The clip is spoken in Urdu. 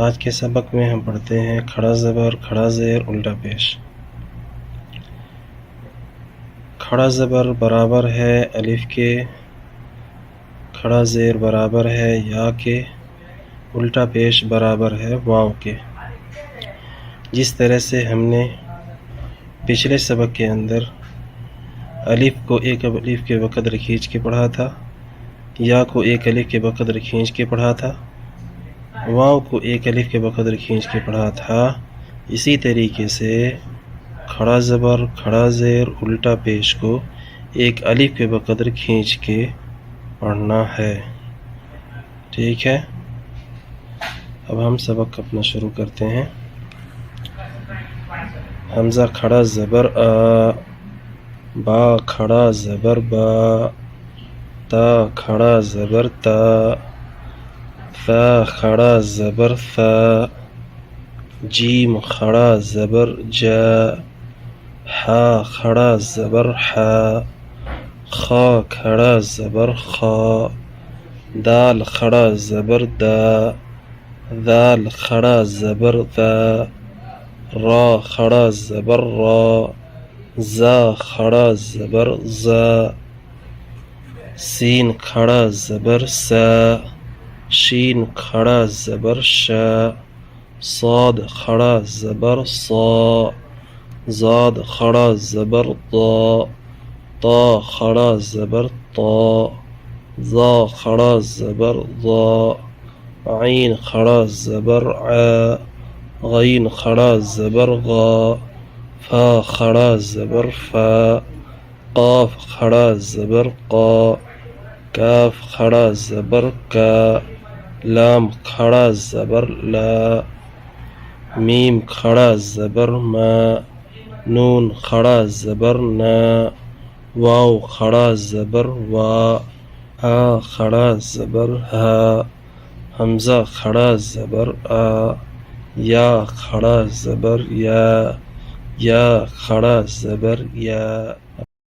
آج کے سبق میں ہم پڑھتے ہیں کھڑا زبر، کھڑا زیر، الٹا پیش۔ کھڑا زبر برابر ہے الف کے، کھڑا زیر برابر ہے یا کے، الٹا پیش برابر ہے واو کے۔ جس طرح سے ہم نے پچھلے سبق کے اندر الف کو ایک الف کے بقدر کھینچ کے پڑھا تھا، یا کو ایک الف کے بقدر کھینچ کے پڑھا تھا، واو کو ایک الف کے بقدر کھینچ کے پڑھا تھا، اسی طریقے سے کھڑا زبر، کھڑا زیر، الٹا پیش کو ایک الف کے بقدر کھینچ کے پڑھنا ہے۔ ٹھیک ہے، اب ہم سبق اپنا شروع کرتے ہیں۔ حمزہ کھڑا زبر آ، با کھڑا زبر با، تا کھڑا زبر تا، ثا کھڑا زبر ثا، جیم کھڑا زبر جا، حا کھڑا زبر حا، خا کھڑا زبر خا، دال کھڑا زبر دا، ذال کھڑا زبر ذا، را کھڑا زبر را، زا کھڑا زبر زا، سین کھڑا زبر سا، شین کھڑا زبر شا، صاد کھڑا زبر صا، زاد کھڑا زبر ضا، طا کھڑا زبر طا، ظا کھڑا زبر ضا، عین کھڑا زبر عا، غین کھڑا زبر غا، فا کھڑا زبر فا، قاف کھڑا زبر قا، کاف کھڑا زبر کا، لام کھڑا زبر لا، میم کھڑا زبر ما، نون کھڑا زبر نا، واو کھڑا زبر وا، ہا کھڑا زبر ہا، حمزہ کھڑا زبر آ، یا کھڑا زبر یا، یا کھڑا زبر یا۔